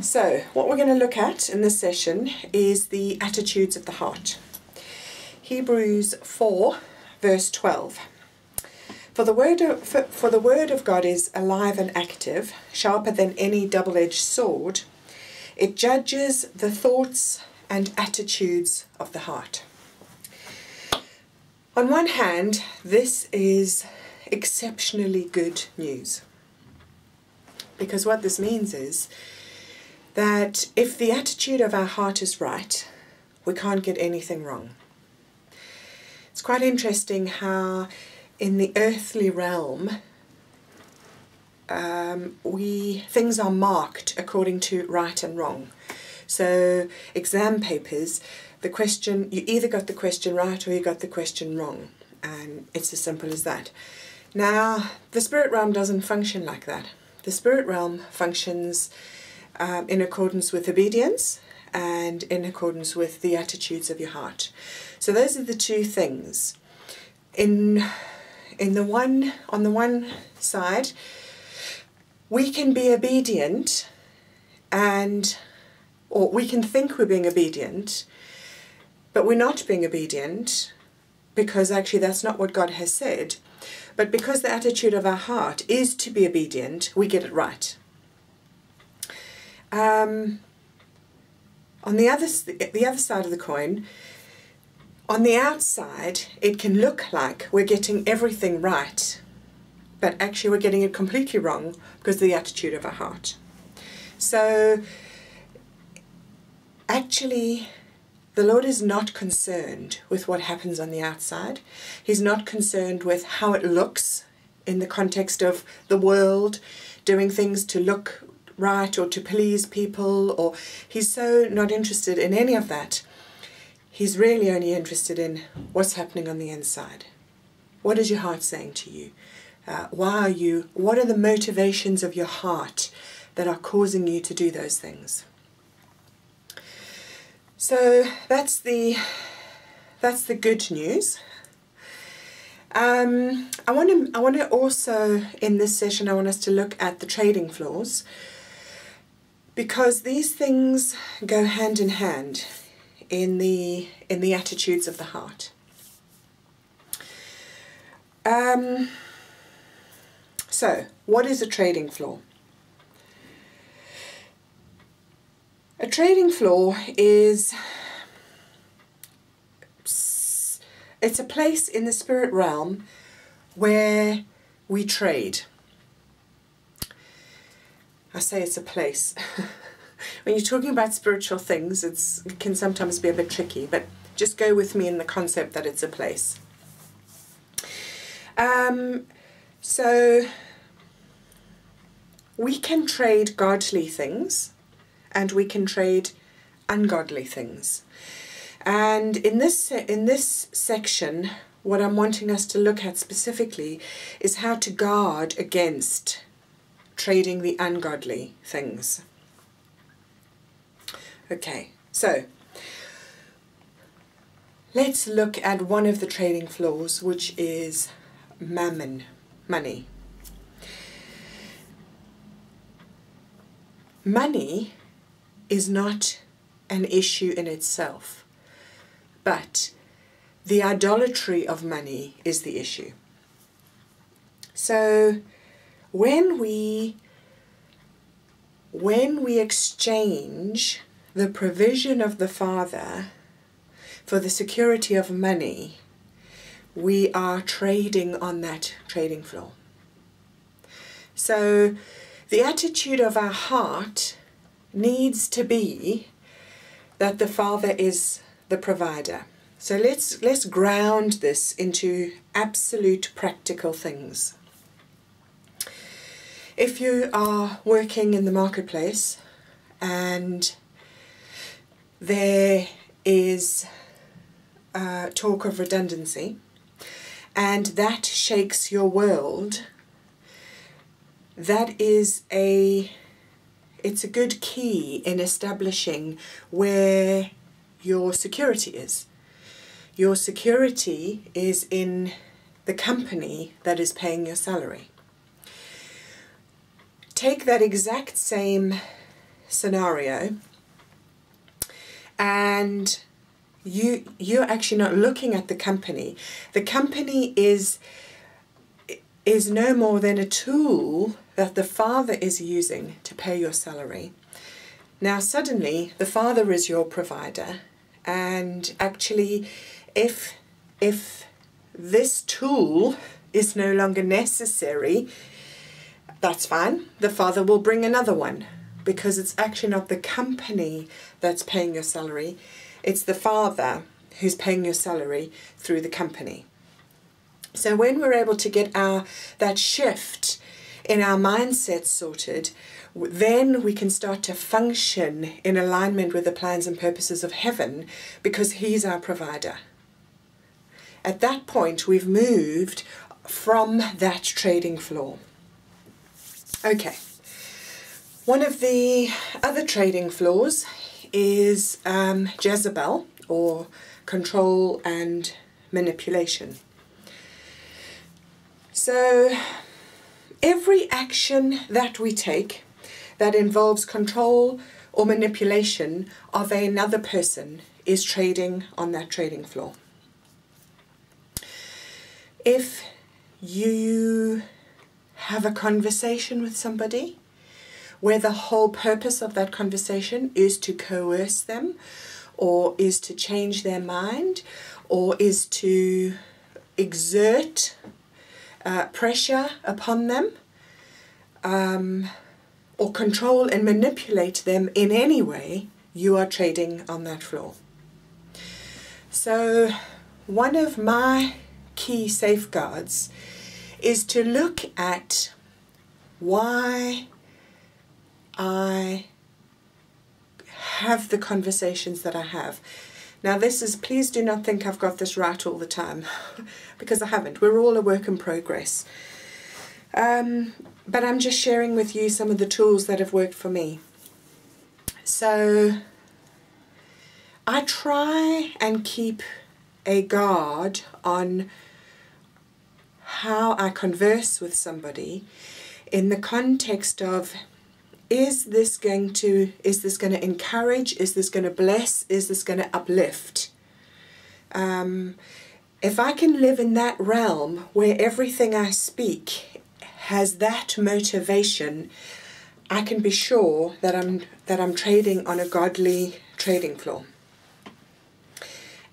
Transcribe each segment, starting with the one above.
So what we're going to look at in this session is the attitudes of the heart. Hebrews 4 verse 12. For the word of God is alive and active, sharper than any double-edged sword. It judges the thoughts and attitudes of the heart. On one hand, this is exceptionally good news, because what this means is that if the attitude of our heart is right, we can't get anything wrong. It's quite interesting how in the earthly realm things are marked according to right and wrong. So exam papers, the question, you either got the question right or you got the question wrong, and it's as simple as that. Now, the spirit realm doesn't function like that. The spirit realm functions in accordance with obedience and in accordance with the attitudes of your heart. So those are the two things. On the one side, we can be obedient, or we can think we're being obedient, but we're not being obedient, because actually that's not what God has said. But because the attitude of our heart is to be obedient, we get it right. On the other side of the coin, on the outside, it can look like we're getting everything right, but actually we're getting it completely wrong because of the attitude of our heart. So actually, the Lord is not concerned with what happens on the outside. He's not concerned with how it looks in the context of the world, doing things to look right or to please people, or he's so not interested in any of that. He's really only interested in what's happening on the inside. What is your heart saying to you? What are the motivations of your heart that are causing you to do those things? So that's the good news. I want to also, in this session, I want us to look at the trading floors, because these things go hand in hand in the attitudes of the heart. So, what is a trading floor? A trading floor is, it's a place in the spirit realm where we trade. I say it's a place. When you're talking about spiritual things, it can sometimes be a bit tricky, but just go with me in the concept that it's a place. So we can trade godly things and we can trade ungodly things. And in this section, what I'm wanting us to look at specifically is how to guard against trading the ungodly things. Okay, so let's look at one of the trading floors, which is mammon, money. Money is not an issue in itself, but the idolatry of money is the issue. So when we exchange the provision of the Father for the security of money, we are trading on that trading floor. So the attitude of our heart needs to be that the Father is the provider. So let's ground this into absolute practical things. If you are working in the marketplace and there is talk of redundancy, and that shakes your world, it's a good key in establishing where your security is. Your security is in the company that is paying your salary. Take that exact same scenario, and you're actually not looking at the company. The company is no more than a tool that the Father is using to pay your salary. Now suddenly the Father is your provider, and actually if this tool is no longer necessary, that's fine. The Father will bring another one, because it's actually not the company that's paying your salary. It's the Father who's paying your salary through the company. So when we're able to get that shift in our mindset sorted, then we can start to function in alignment with the plans and purposes of heaven, because He's our provider. At that point, we've moved from that trading floor. Okay. One of the other trading floors is Jezebel, or control and manipulation. So every action that we take that involves control or manipulation of another person is trading on that trading floor. If you have a conversation with somebody where the whole purpose of that conversation is to coerce them, or is to change their mind, or is to exert pressure upon them, or control and manipulate them in any way, you are trading on that floor. So one of my key safeguards is to look at why I have the conversations that I have. Now this is, please do not think I've got this right all the time, because I haven't. We're all a work in progress. But I'm just sharing with you some of the tools that have worked for me. So I try and keep a guard on how I converse with somebody, in the context of, is this going to encourage, is this going to bless, is this going to uplift? If I can live in that realm where everything I speak has that motivation, I can be sure that I'm trading on a godly trading floor.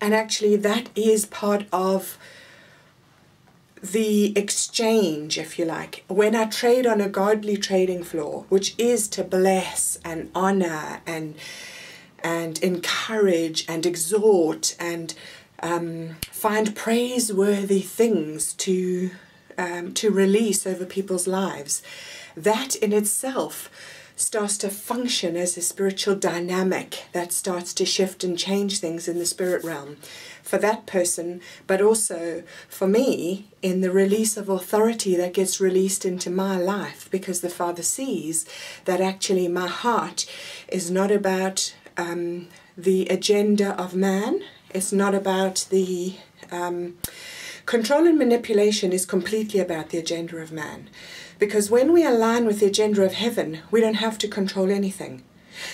And actually that is part of the exchange, if you like. When I trade on a godly trading floor, which is to bless and honor and encourage and exhort and find praiseworthy things to release over people's lives, that in itself starts to function as a spiritual dynamic that starts to shift and change things in the spirit realm for that person, but also for me in the release of authority that gets released into my life, because the Father sees that actually my heart is not about the agenda of man. It's not about the control and manipulation is completely about the agenda of man. Because when we align with the agenda of heaven, we don't have to control anything.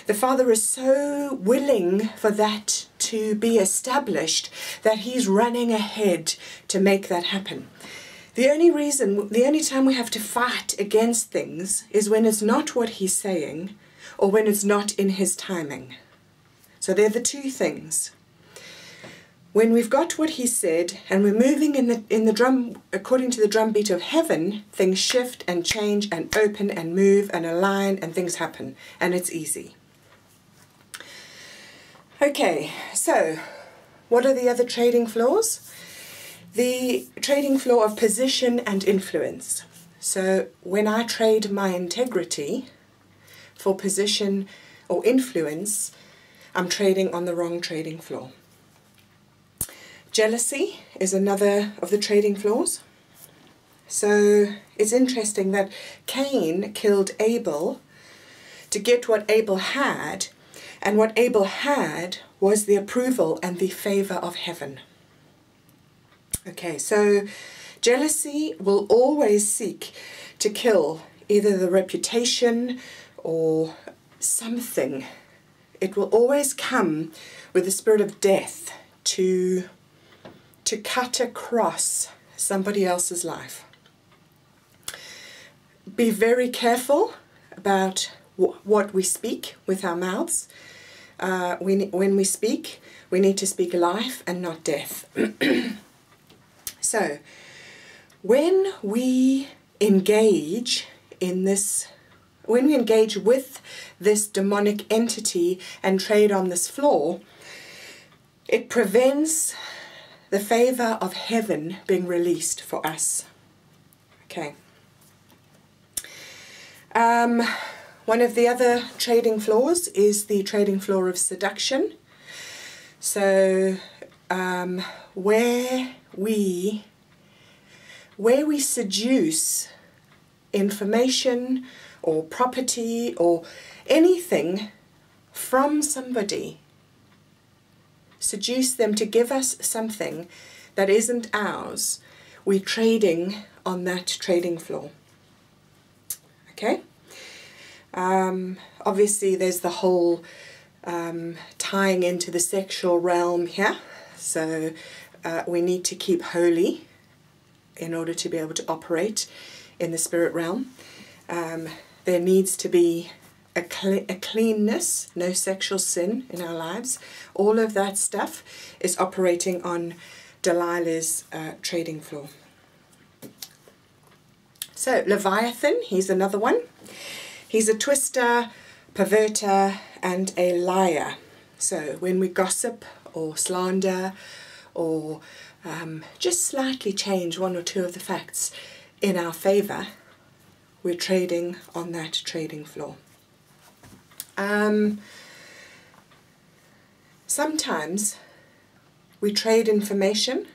The Father is so willing for that to be established that He's running ahead to make that happen. The only time we have to fight against things is when it's not what He's saying, or when it's not in His timing. So they're the two things. When we've got what He said and we're moving in the drum according to the drumbeat of heaven, things shift and change and open and move and align, and things happen, and it's easy. Okay, so what are the other trading floors? The trading floor of position and influence. So when I trade my integrity for position or influence, I'm trading on the wrong trading floor. Jealousy is another of the trading floors. So it's interesting that Cain killed Abel to get what Abel had, and what Abel had was the approval and the favor of heaven. Okay, so jealousy will always seek to kill either the reputation or something. It will always come with the spirit of death to cut across somebody else's life. Be very careful about what we speak with our mouths. When we speak, we need to speak life and not death. So, when we engage in this, when we engage with this demonic entity and trade on this floor, it prevents the favor of heaven being released for us. Okay. One of the other trading floors is the trading floor of seduction. So, where we seduce information or property or anything from somebody, seduce them to give us something that isn't ours, we're trading on that trading floor. Okay? Obviously there's the whole tying into the sexual realm here, so we need to keep holy in order to be able to operate in the spirit realm. There needs to be a cleanness, no sexual sin in our lives. All of that stuff is operating on Delilah's trading floor. So Leviathan, he's another one. He's a twister, perverter, and a liar. So when we gossip or slander or just slightly change one or two of the facts in our favor, we're trading on that trading floor. Sometimes we trade information.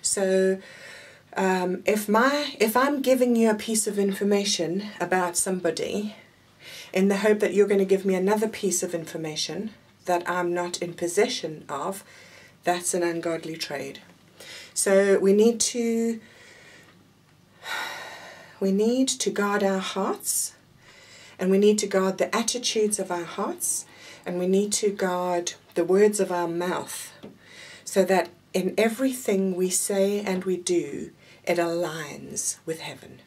So if I'm giving you a piece of information about somebody in the hope that you're going to give me another piece of information that I'm not in possession of, that's an ungodly trade. So we need to guard our hearts, and we need to guard the attitudes of our hearts, and we need to guard the words of our mouth, so that in everything we say and we do, it aligns with heaven.